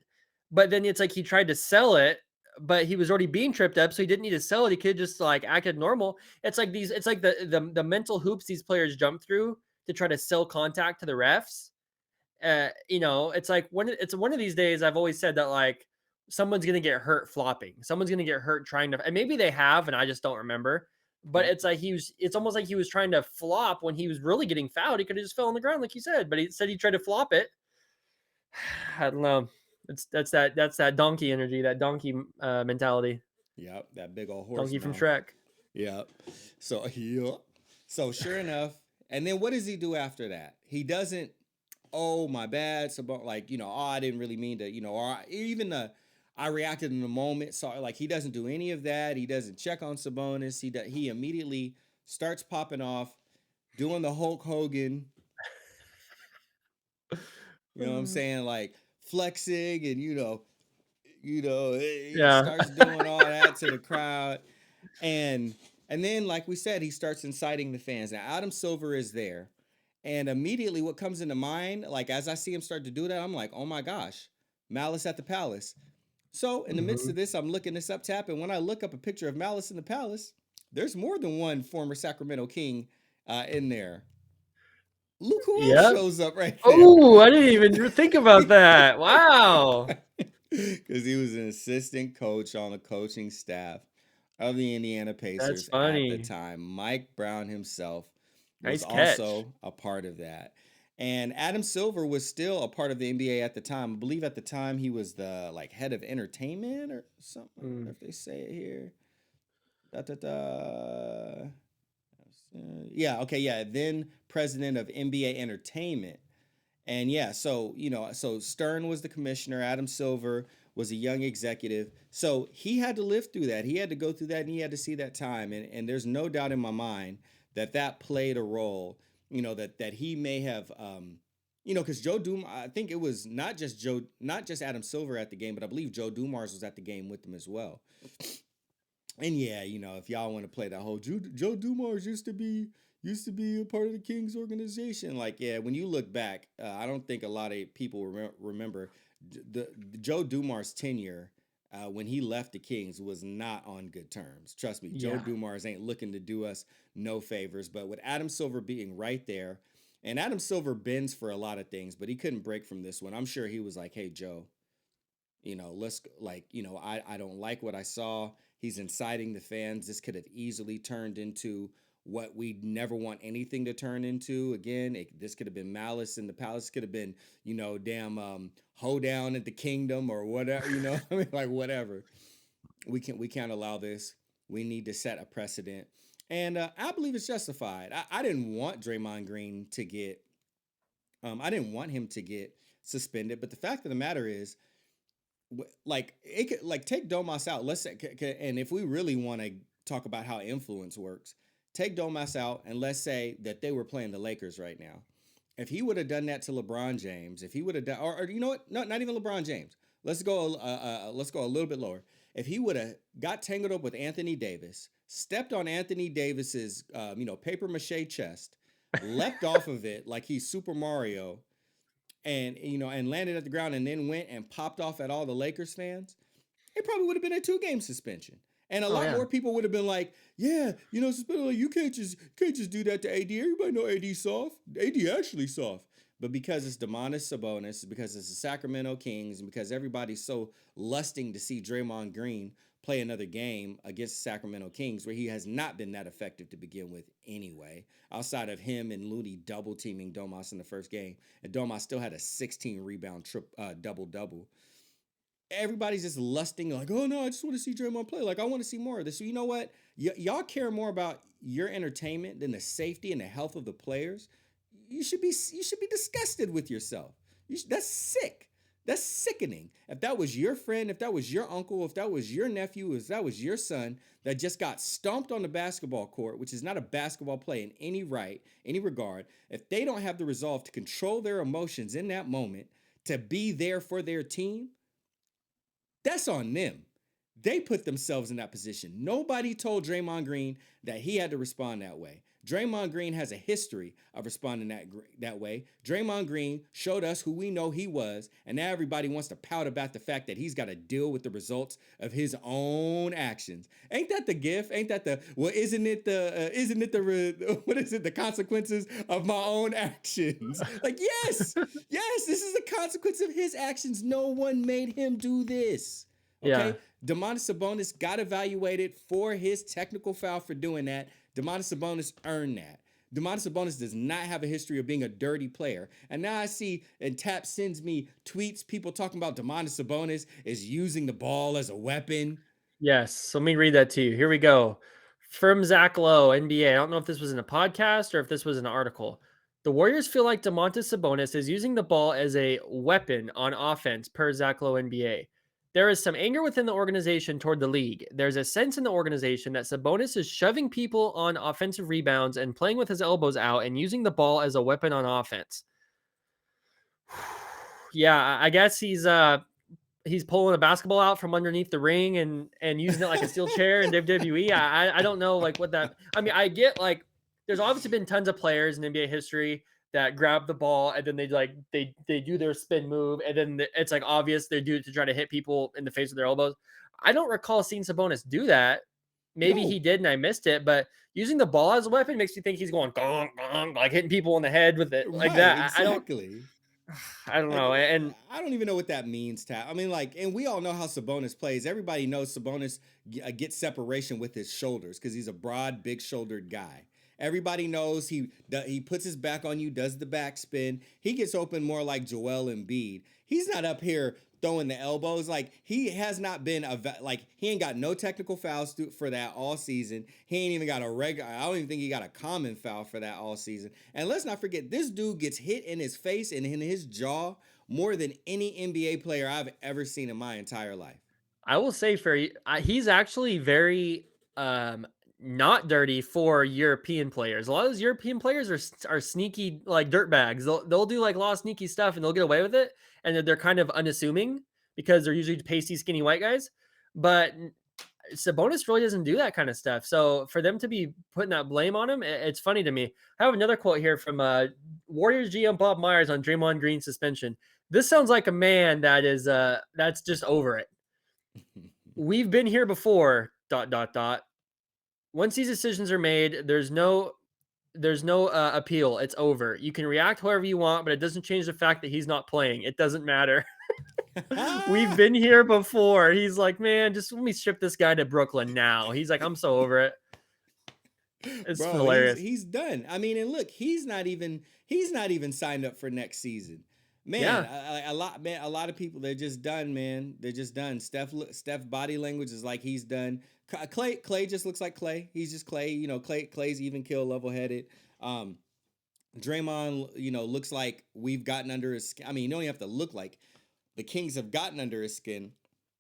it's like he tried to sell it, but he was already being tripped up, so he didn't need to sell it. He could just like acted normal. It's like the mental hoops these players jump through to try to sell contact to the refs. It's like it's one of these days. I've always said that like someone's gonna get hurt flopping. Someone's gonna get hurt trying to, and maybe they have, and I just don't remember. But Yep. it's like it's almost like he was trying to flop when he was really getting fouled. He could have just fell on the ground like you said, but he said he tried to flop it. I don't know. That's that donkey energy, that donkey mentality. Yep. That big old horse Donkey from mouth. Shrek. Yep. So, yeah. So, sure enough. And then what does he do after that? He doesn't, oh, my bad. So, like, I didn't really mean to, or even I reacted in the moment. So, like, he doesn't do any of that. He doesn't check on Sabonis. He immediately starts popping off, doing the Hulk Hogan. You know what I'm saying? Like, flexing and, he Yeah. starts doing all that to the crowd. And then, like we said, he starts inciting the fans. Now, Adam Silver is there. And immediately what comes into mind, like as I see him start to do that, I'm like, oh my gosh, Malice at the Palace. So in the midst of this, I'm looking this up, Tap. And when I look up a picture of Malice in the Palace, there's more than one former Sacramento King in there. Look who else shows up right there. Oh, I didn't even think about that. Wow. Because he was an assistant coach on the coaching staff of the Indiana Pacers at funny. the time. Mike Brown himself was Nice catch. also a part of that. And Adam Silver was still a part of the NBA at the time. I believe at the time he was the like head of entertainment or something. I wonder if they say it here. Yeah, okay, yeah. Then president of NBA Entertainment. And yeah, so so Stern was the commissioner, Adam Silver was a young executive. So he had to live through that. He had to go through that and he had to see that time. And there's no doubt in my mind that played a role, that he may have because Joe Dumars, I think it was not just Adam Silver at the game, but I believe Joe Dumars was at the game with them as well. And yeah, if y'all want to play that whole Joe Dumars used to be a part of the Kings organization. Like, yeah, when you look back, I don't think a lot of people remember the Joe Dumars tenure when he left the Kings was not on good terms. Trust me, Joe Dumars ain't looking to do us no favors. But with Adam Silver being right there, and Adam Silver bends for a lot of things, but he couldn't break from this one. I'm sure he was like, hey, Joe, let's I don't like what I saw. He's inciting the fans. This could have easily turned into what we never want anything to turn into. Again, this could have been Malice in the Palace, could have been, damn hoedown at the kingdom or whatever, I mean, like whatever. We can't allow this. We need to set a precedent. And I believe it's justified. I didn't want Draymond Green to get I didn't want him to get suspended, but the fact of the matter is, like it could, like take Domas out. Let's say, and if we really want to talk about how influence works, take Domas out, and let's say that they were playing the Lakers right now. If he would have done that to LeBron James, if he would have done, or you know what, no, not even LeBron James. Let's go a little bit lower. If he would have got tangled up with Anthony Davis, stepped on Anthony Davis's paper mache chest, leapt off of it like he's Super Mario, and landed at the ground, and then went and popped off at all the Lakers fans, it probably would have been a 2-game suspension. And a lot more people would have been like, yeah, suspension, you can't just do that to AD. Everybody know AD soft. AD actually soft. But because it's Domantas Sabonis, because it's the Sacramento Kings, and because everybody's so lusting to see Draymond Green play another game against the Sacramento Kings, where he has not been that effective to begin with anyway, outside of him and Looney double teaming Domas in the first game, and Domas still had a 16 rebound double-double. Everybody's just lusting like, oh no, I just want to see Draymond play. Like, I want to see more of this. So you know what? Y'all care more about your entertainment than the safety and the health of the players. You should be disgusted with yourself. That's sick. That's sickening. If that was your friend, if that was your uncle, if that was your nephew, if that was your son that just got stomped on the basketball court, which is not a basketball play in any regard, if they don't have the resolve to control their emotions in that moment, to be there for their team, that's on them. They put themselves in that position. Nobody told Draymond Green that he had to respond that way. Draymond Green has a history of responding that way. Draymond Green showed us who we know he was, and now everybody wants to pout about the fact that he's got to deal with the results of his own actions. Ain't that the gift? Ain't that the, well, isn't it the consequences of my own actions? Like, yes, this is the consequence of his actions. No one made him do this. Okay? Domantas Sabonis got evaluated for his technical foul for doing that. Domantas Sabonis earned that. Domantas Sabonis does not have a history of being a dirty player. And now I see, and Tap sends me tweets, people talking about Domantas Sabonis is using the ball as a weapon. Yes, let me read that to you. Here we go. From Zach Lowe, NBA. I don't know if this was in a podcast or if this was an article. The Warriors feel like Domantas Sabonis is using the ball as a weapon on offense, per Zach Lowe, NBA. There is some anger within the organization toward the league. There's a sense in the organization that Sabonis is shoving people on offensive rebounds and playing with his elbows out and using the ball as a weapon on offense. Yeah, I guess he's pulling a basketball out from underneath the ring and using it like a steel chair in WWE. I don't know like what that. I mean, I get like there's obviously been tons of players in NBA history that grab the ball and then they do their spin move and then it's like obvious they do it to try to hit people in the face with their elbows. I don't recall seeing Sabonis do that. Maybe he did and I missed it, but using the ball as a weapon makes me think he's going gong, gong, like hitting people in the head with it like that. Exactly. I don't know. And I don't even know what that means, Tap. I mean, like, and we all know how Sabonis plays. Everybody knows Sabonis gets separation with his shoulders because he's a broad, big-shouldered guy. Everybody knows he puts his back on you, does the backspin. He gets open more like Joel Embiid. He's not up here throwing the elbows. Like, he has not been, he ain't got no technical fouls for that all season. He ain't even got I don't even think he got a common foul for that all season. And let's not forget, this dude gets hit in his face and in his jaw more than any NBA player I've ever seen in my entire life. I will say he's actually very not dirty for European players. A lot of those European players are sneaky like dirtbags. They'll do like a lot of sneaky stuff and they'll get away with it. And they're kind of unassuming because they're usually pasty, skinny white guys. But Sabonis really doesn't do that kind of stuff. So for them to be putting that blame on him, it's funny to me. I have another quote here from Warriors GM Bob Myers on Draymond Green's suspension. This sounds like a man that is that's just over it. We've been here before, ... Once these decisions are made, there's no appeal. It's over. You can react however you want, but it doesn't change the fact that he's not playing. It doesn't matter. We've been here before. He's like, man, just let me ship this guy to Brooklyn now. He's like, I'm so over it. It's Bro, hilarious. he's done. I mean, and look, he's not even signed up for next season. Man, Yeah. a lot of people, they're just done, man. They're just done. Steph body language is like he's done. Clay just looks like Clay. He's just Clay. You know, Clay's even kill, level headed. Um, Draymond, looks like we've gotten under his skin. I mean, you don't even have to look like the Kings have gotten under his skin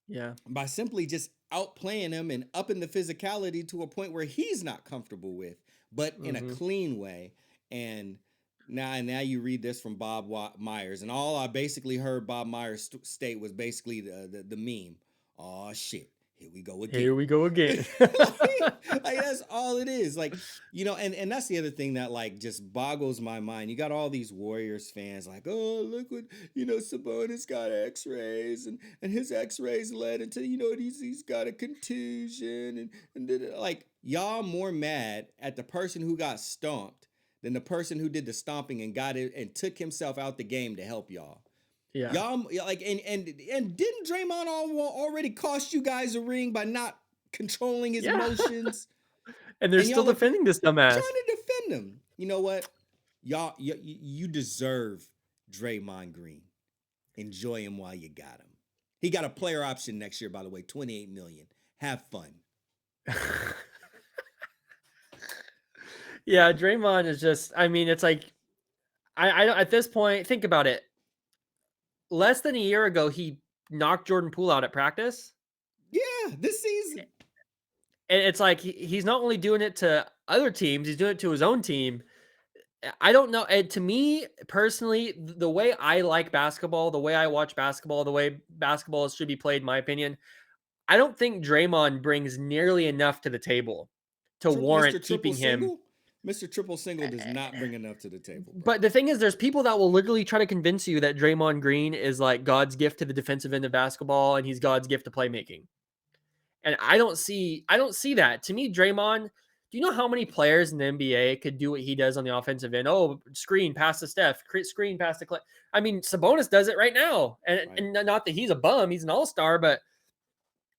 Yeah. by simply just outplaying him and upping the physicality to a point where he's not comfortable with, but in a Mm-hmm. clean way. And now you read this from Bob Myers, and all I basically heard Bob Myers state was basically the meme. Oh shit, here we go again. Here we go again. Like that's all it is. Like, and that's the other thing that like just boggles my mind. You got all these Warriors fans like, oh, look what, Sabonis got x-rays and his x-rays led into, he's got a contusion and like y'all more mad at the person who got stomped than the person who did the stomping and got it and took himself out the game to help y'all. Yeah. Y'all like and didn't Draymond already cost you guys a ring by not controlling his emotions? And they're still defending this dumbass. Trying to defend him. You know what? Y'all, you deserve Draymond Green. Enjoy him while you got him. He got a player option next year, by the way, $28 million. Have fun. Yeah, Draymond is just. I mean, it's like, I don't. At this point, think about it. Less than a year ago, he knocked Jordan Poole out at practice. Yeah, this season. And it's like he's not only doing it to other teams, he's doing it to his own team. I don't know. And to me personally, the way I like basketball, the way I watch basketball, the way basketball should be played, in my opinion, I don't think Draymond brings nearly enough to the table to warrant Mr. keeping him. Mr. Triple Single does not bring enough to the table. Bro. But the thing is, there's people that will literally try to convince you that Draymond Green is like God's gift to the defensive end of basketball and he's God's gift to playmaking. And I don't see that. To me, Draymond, do you know how many players in the NBA could do what he does on the offensive end? Oh, screen pass to Steph, screen pass to Clay. I mean, Sabonis does it right now. And not that he's a bum, he's an all-star, but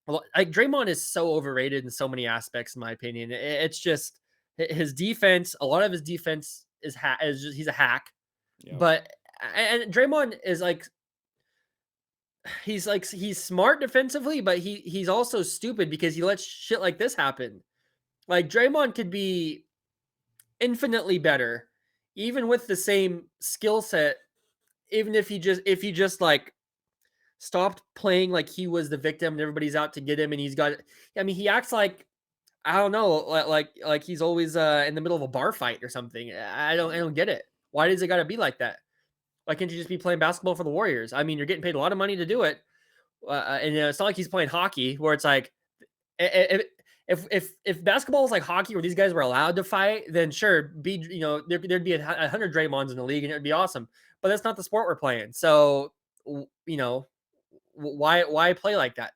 like Draymond is so overrated in so many aspects, in my opinion. It's just his defense. A lot of his defense is just, he's a hack. Yep. But and Draymond is like he's smart defensively, but he's also stupid because he lets shit like this happen. Like Draymond could be infinitely better, even with the same skill set. Even if he just like stopped playing like he was the victim and everybody's out to get him, and he's got. I mean, he acts like I don't know, like he's always in the middle of a bar fight or something. I don't get it. Why does it got to be like that? Why can't you just be playing basketball for the Warriors? I mean, you're getting paid a lot of money to do it, and it's not like he's playing hockey where it's like, if basketball was like hockey where these guys were allowed to fight, then sure, there'd be 100 Draymonds in the league and it'd be awesome. But that's not the sport we're playing. So why play like that?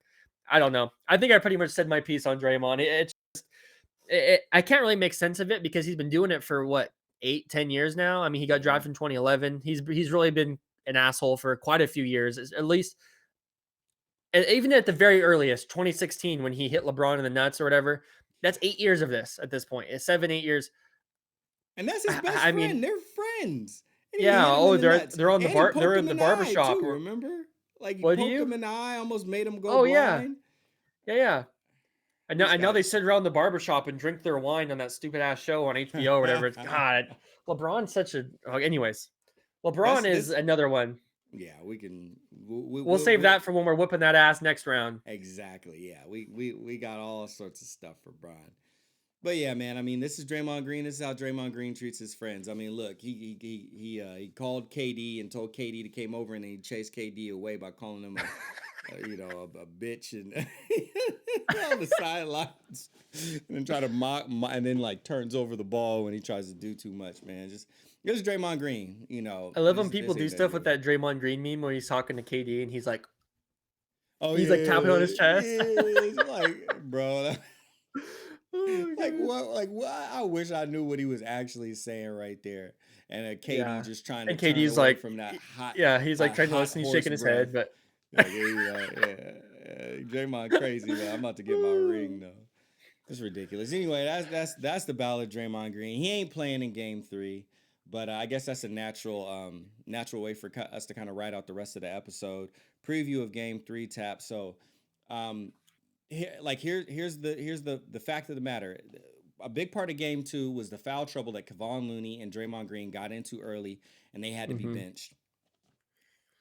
I don't know. I think I pretty much said my piece on Draymond. It's just, I can't really make sense of it because he's been doing it for what 8-10 years now. I mean, he got drafted in 2011. He's really been an asshole for quite a few years, at least. Even at the very earliest, 2016, when he hit LeBron in the nuts or whatever, that's 8 years of this at this point. It's 7-8 years. And that's his best friend. Mean, they're friends. Yeah. Oh, they're on the bar. They're in the barbershop. Too, remember? Like you poked him in the eye, almost made him go blind. Yeah. I know they sit around the barbershop and drink their wine on that stupid ass show on HBO or whatever. God, LeBron's such a. Anyways, LeBron is another one. Yeah, we can. We'll save that for when we're whipping that ass next round. Exactly. Yeah, we got all sorts of stuff for Bron. But yeah, man. I mean, this is Draymond Green. This is how Draymond Green treats his friends. I mean, look, he called KD and told KD to came over, and he chased KD away by calling him a bitch and on the sidelines, and then try to mock, and then like turns over the ball when he tries to do too much. Man, just. It was Draymond Green, I love when people do stuff with that Draymond Green meme where he's talking to KD and he's like, he's like tapping on his chest. Yeah, like, bro, what? I wish I knew what he was actually saying right there. And KD just trying to. And KD's like from that hot. Yeah, he's like trying to listen. He's shaking his head, but Draymond crazy, man. I'm about to get my ring though. It's ridiculous. Anyway, that's the battle of Draymond Green. He ain't playing in Game 3, but I guess that's a natural way for us to kind of write out the rest of the episode. Preview of Game 3 tap. So, um, here's the fact of the matter. A big part of Game 2 was the foul trouble that Kevon Looney and Draymond Green got into early, and they had to be Mm-hmm. benched.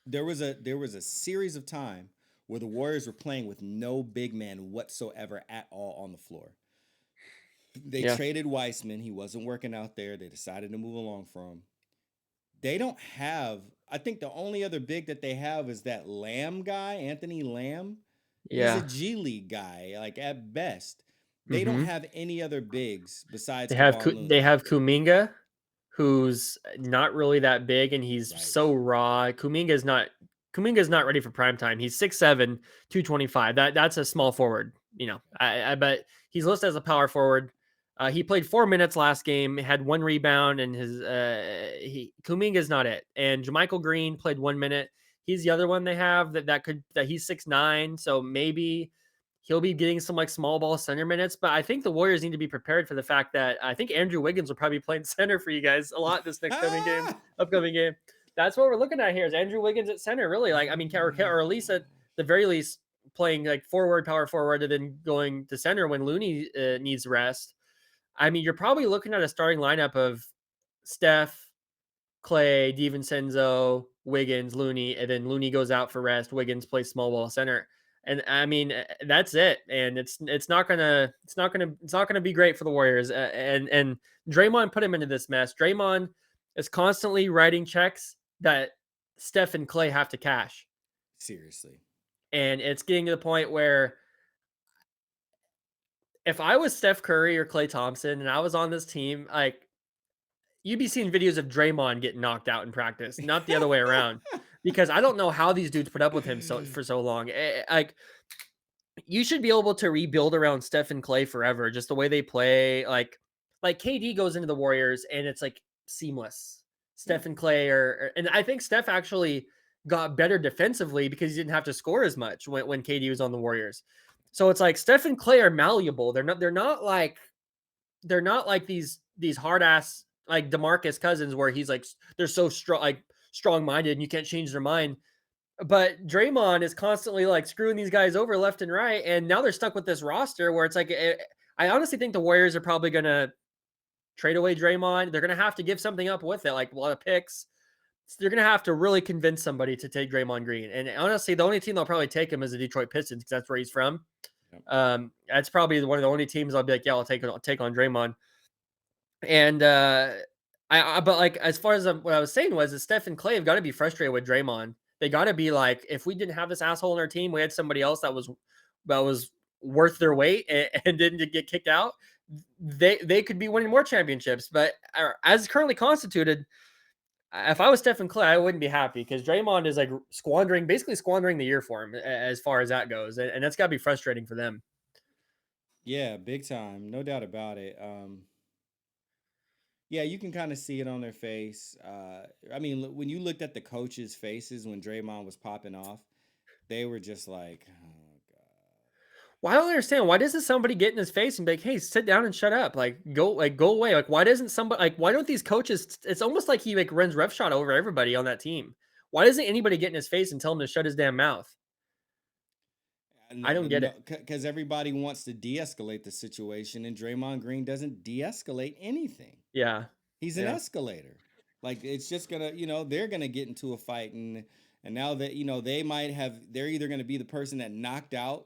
There was a series of time where the Warriors were playing with no big man whatsoever at all on the floor. They Yeah. traded Weissman. He wasn't working out there. They decided to move along for him. They don't have. I think the only other big that they have is that Lamb guy, Anthony Lamb. He's a Yeah. G League guy, like at best. They don't Mm-hmm. have any other bigs besides They have Kevon they Looney. have Kuminga, who's not really that big, and he's Right. so raw. Kuminga's not ready for prime time. He's 6'7", 225. That's a small forward. I bet he's listed as a power forward. He played 4 minutes last game, had one rebound, and Kuminga's not it. And Jermichael Green played 1 minute. He's the other one they have that he's 6'9", so maybe he'll be getting some like small ball center minutes. But I think the Warriors need to be prepared for the fact that I think Andrew Wiggins will probably be playing center for you guys a lot this next upcoming game. That's what we're looking at here is Andrew Wiggins at center, really. Like, I mean, or at least at the very least playing like power forward, and then going to center when Looney needs rest. I mean, you're probably looking at a starting lineup of Steph, Clay, DiVincenzo, Wiggins, Looney, and then Looney goes out for rest. Wiggins plays small ball center, and I mean that's it. And it's not gonna be great for the Warriors. And Draymond put him into this mess. Draymond is constantly writing checks that Steph and Clay have to cash, Seriously. and it's getting to the point where if I was Steph Curry or Clay Thompson and I was on this team, like you'd be seeing videos of Draymond getting knocked out in practice, not the other way around. Because I don't know how these dudes put up with him for so long. Like you should be able to rebuild around Steph and Clay forever, just the way they play. Like KD goes into the Warriors and it's like seamless. Yeah. Steph and Clay and I think Steph actually got better defensively because he didn't have to score as much when KD was on the Warriors. So it's like Steph and Clay are malleable. They're not like these hard ass like DeMarcus Cousins where he's like they're so strong minded and you can't change their mind. But Draymond is constantly like screwing these guys over left and right, and now they're stuck with this roster where it's like I honestly think the Warriors are probably gonna trade away Draymond. They're gonna have to give something up with it, like a lot of picks. So they're gonna have to really convince somebody to take Draymond Green. And honestly, the only team that'll probably take him is the Detroit Pistons because that's where he's from. That's probably one of the only teams I'll be like, yeah, I'll take on Draymond. And but like as far as what I was saying was, is Steph and Clay have got to be frustrated with Draymond. They got to be like, if we didn't have this asshole on our team, we had somebody else that was worth their weight and didn't get kicked out. They could be winning more championships. But as currently constituted, if I was Stephen Clay, I wouldn't be happy because Draymond is like basically squandering the year for him as far as that goes, and that's got to be frustrating for them. Yeah, big time. No doubt about it. Yeah, you can kind of see it on their face. I mean, when you looked at the coaches' faces when Draymond was popping off, they were just like, "Oh God." Well, I don't understand. Why doesn't somebody get in his face and be like, "Hey, sit down and shut up. Go away." Like, why don't these coaches? It's almost like he like runs roughshod over everybody on that team. Why doesn't anybody get in his face and tell him to shut his damn mouth? I don't get No, it. because everybody wants to de-escalate the situation, and Draymond Green doesn't de-escalate anything. Yeah, He's an yeah. escalator. Like it's just gonna, they're gonna get into a fight, and now that they're either gonna be the person that knocked out.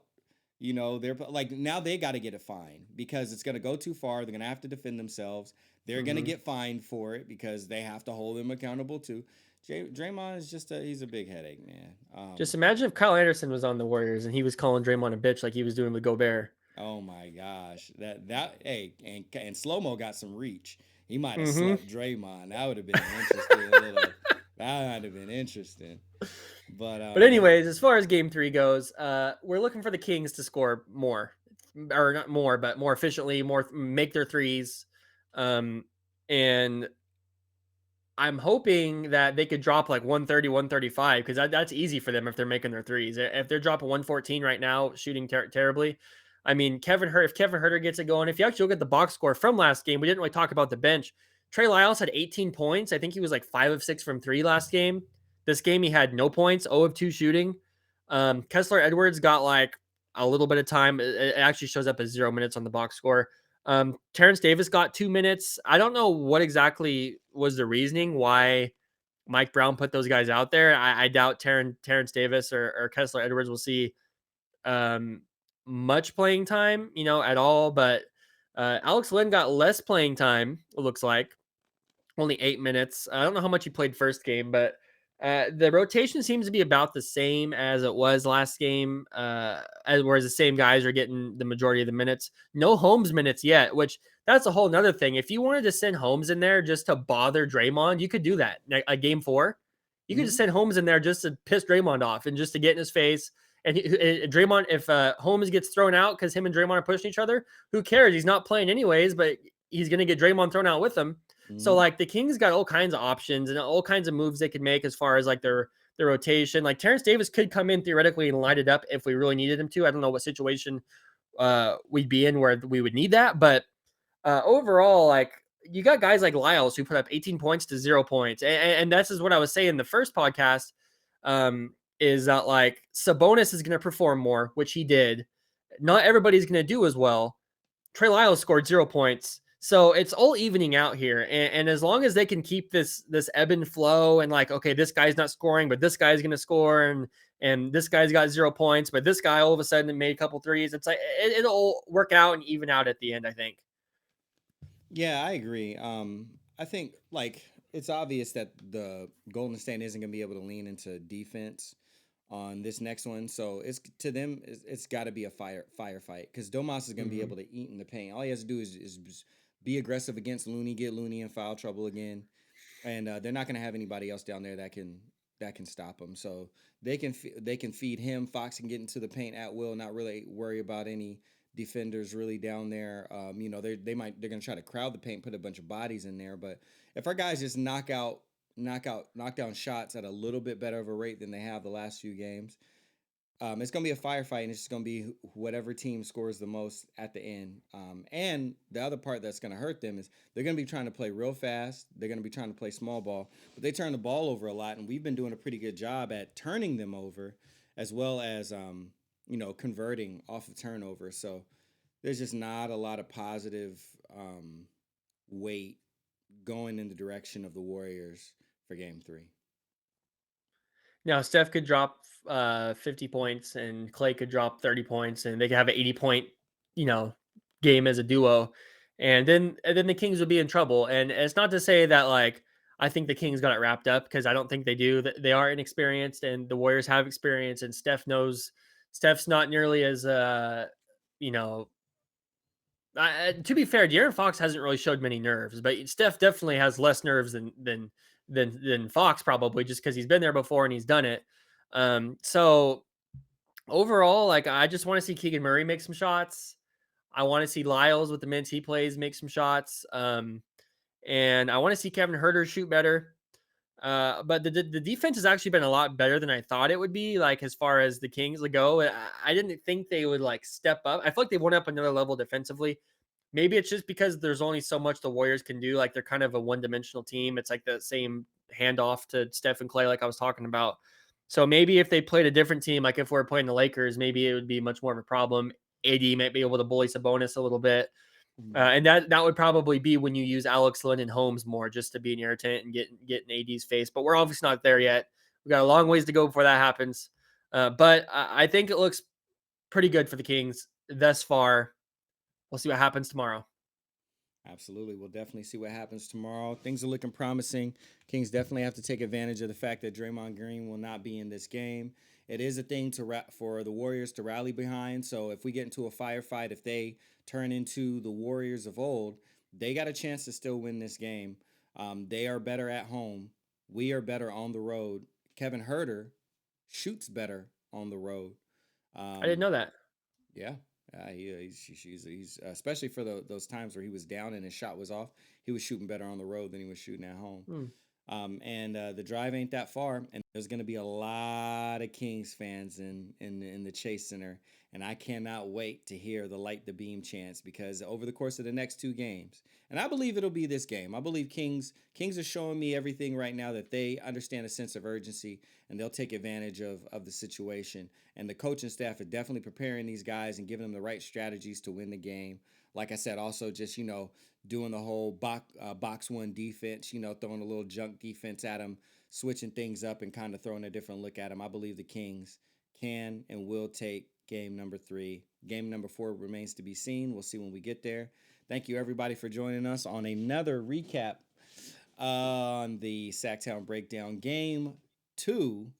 They're like now they got to get a fine because it's gonna go too far. They're gonna have to defend themselves. They're gonna hmm get fined for it because they have to hold them accountable too. Draymond is he's a big headache, man. Just imagine if Kyle Anderson was on the Warriors and he was calling Draymond a bitch like he was doing with Gobert. Oh my gosh, that hey, and Slow Mo got some reach. He might have hmm slept Draymond. That would have been an interesting little. That might have been interesting. But But anyways, as far as Game 3 goes, we're looking for the Kings to score more, or not more, but more efficiently, make their threes, and I'm hoping that they could drop like 130, 135 because that's easy for them if they're making their threes. If they're dropping 114 right now, shooting terribly, I mean, if Kevin Herter gets it going, if you actually look at the box score from last game, we didn't really talk about the bench. Trey Lyles had 18 points. I think he was like 5 of 6 from three last game. This game, he had no points, 0 of 2 shooting. Kessler Edwards got like a little bit of time. It actually shows up as 0 minutes on the box score. Terrence Davis got 2 minutes. I don't know what exactly was the reasoning why Mike Brown put those guys out there. I doubt Terrence Davis or Kessler Edwards will see um, much playing time, at all. But Alex Lynn got less playing time, it looks like only 8 minutes. I don't know how much he played first game, but the rotation seems to be about the same as it was last game. Whereas the same guys are getting the majority of the minutes. No Holmes minutes yet, which that's a whole nother thing. If you wanted to send Holmes in there just to bother Draymond, you could do that. A game 4, you could just Mhm. send Holmes in there just to piss Draymond off and just to get in his face. And Draymond, if Holmes gets thrown out because him and Draymond are pushing each other, who cares? He's not playing anyways, but he's going to get Draymond thrown out with him. So Mhm. like the Kings got all kinds of options and all kinds of moves they could make as far as like their rotation. Like Terrence Davis could come in theoretically and light it up if we really needed him to. I don't know what situation we'd be in where we would need that, but overall, like you got guys like Lyles who put up 18 points to 0 points, and this is what I was saying in the first podcast. Is that like Sabonis is going to perform more, which he did. Not everybody's going to do as well. Trey Lyles scored 0 points. So it's all evening out here. And as long as they can keep this ebb and flow and like, okay, this guy's not scoring, but this guy's gonna score, and this guy's got 0 points, but this guy all of a sudden made a couple threes. It's like it'll work out and even out at the end, I think. Yeah, I agree. I think like it's obvious that the Golden State isn't going to be able to lean into defense on this next one. So it's to them, it's got to be a firefight because Domas is going to be Mm-hmm. able to eat in the paint. All he has to do is be aggressive against Looney, get Looney in foul trouble again, and they're not going to have anybody else down there that can stop him. So they can feed him. Fox can get into the paint at will, not really worry about any defenders really down there. They're going to try to crowd the paint, put a bunch of bodies in there. But if our guys just knock down shots at a little bit better of a rate than they have the last few games, it's going to be a firefight, and it's just going to be whatever team scores the most at the end. And the other part that's going to hurt them is they're going to be trying to play real fast. They're going to be trying to play small ball, but they turn the ball over a lot, and we've been doing a pretty good job at turning them over, as well as converting off of turnover. So there's just not a lot of positive weight going in the direction of the Warriors for Game 3. Now Steph could drop 50 points and Clay could drop 30 points and they could have an 80 point, you know, game as a duo. And then the Kings would be in trouble. And it's not to say that like I think the Kings got it wrapped up because I don't think they do. They are inexperienced and the Warriors have experience and Steph's not nearly as you know, to be fair, De'Aaron Fox hasn't really showed many nerves, but Steph definitely has less nerves than Fox probably just because he's been there before and he's done it. So overall, like I just want to see Keegan Murray make some shots. I want to see Lyles with the minutes he plays make some shots. And I want to see Kevin Herter shoot better. But the defense has actually been a lot better than I thought it would be. Like as far as the Kings go, I didn't think they would like step up. I feel like they went up another level defensively. Maybe it's just because there's only so much the Warriors can do. Like they're kind of a one-dimensional team. It's like the same handoff to Steph and Clay, like I was talking about. So maybe if they played a different team, like if we're playing the Lakers, maybe it would be much more of a problem. AD might be able to bully Sabonis a little bit. Mhm. And that would probably be when you use Alex Lynn and Holmes more just to be an irritant and get in AD's face. But we're obviously not there yet. We got a long ways to go before that happens. But I think it looks pretty good for the Kings thus far. We'll see what happens tomorrow. Absolutely. We'll definitely see what happens tomorrow. Things are looking promising. Kings definitely have to take advantage of the fact that Draymond Green will not be in this game. It is a thing for the Warriors to rally behind. So if we get into a firefight, if they turn into the Warriors of old, they got a chance to still win this game. They are better at home. We are better on the road. Kevin Herter shoots better on the road. I didn't Um, know that. yeah, he's especially for those times where he was down and his shot was off. He was shooting better on the road than he was shooting at home. Hmm. And the drive ain't that far, and there's going to be a lot of Kings fans in the Chase Center, and I cannot wait to hear the light the beam chants because over the course of the next two games, and I believe it'll be this game. I believe Kings are showing me everything right now that they understand a sense of urgency and they'll take advantage of the situation. And the coaching staff are definitely preparing these guys and giving them the right strategies to win the game. Like I said, also just doing the whole box one defense, throwing a little junk defense at them, switching things up and kind of throwing a different look at them. I believe the Kings can and will take game number 3. Game number 4 remains to be seen. We'll see when we get there. Thank you, everybody, for joining us on another recap on the Sactown Breakdown Game 2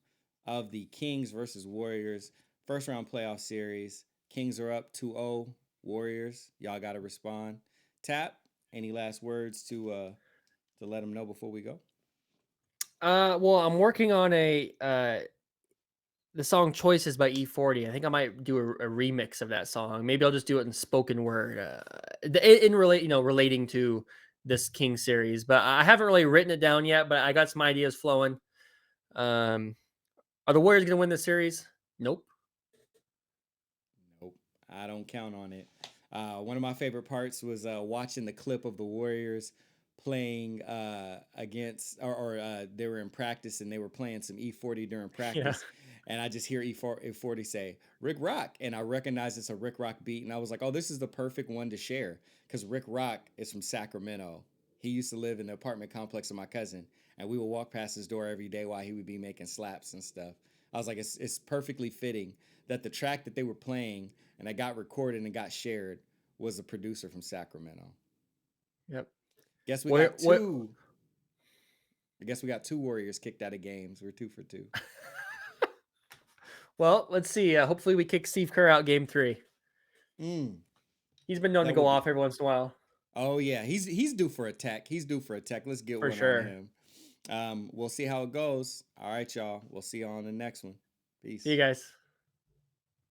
of the Kings versus Warriors first round playoff series. Kings are up 2-0. Warriors, y'all got to respond. Tap, any last words to let them know before we go? Well, I'm working on the song "Choices" by E40. I think I might do a remix of that song. Maybe I'll just do it in spoken word, relating to this King series. But I haven't really written it down yet. But I got some ideas flowing. Are the Warriors going to win this series? Nope. Nope. I don't count on it. One of my favorite parts was watching the clip of the Warriors playing against, or they were in practice and they were playing some E40 during practice. Yeah. And I just hear E40 say, Rick Rock. And I recognize it's a Rick Rock beat. And I was like, oh, this is the perfect one to share. Because Rick Rock is from Sacramento. He used to live in the apartment complex of my cousin. And we would walk past his door every day while he would be making slaps and stuff. I was like, it's perfectly fitting that the track that they were playing and that got recorded and got shared was a producer from Sacramento. Yep. Guess we got two. I guess we got 2 Warriors kicked out of games. We're 2 for 2. Well, let's see. Hopefully, we kick Steve Kerr out game 3. He's been known to go off every once in a while. Oh yeah, he's due for a tech. He's due for a tech. Let's get For one sure. on him. We'll see how it goes. All right, y'all. We'll see you on the next one. Peace. See you guys.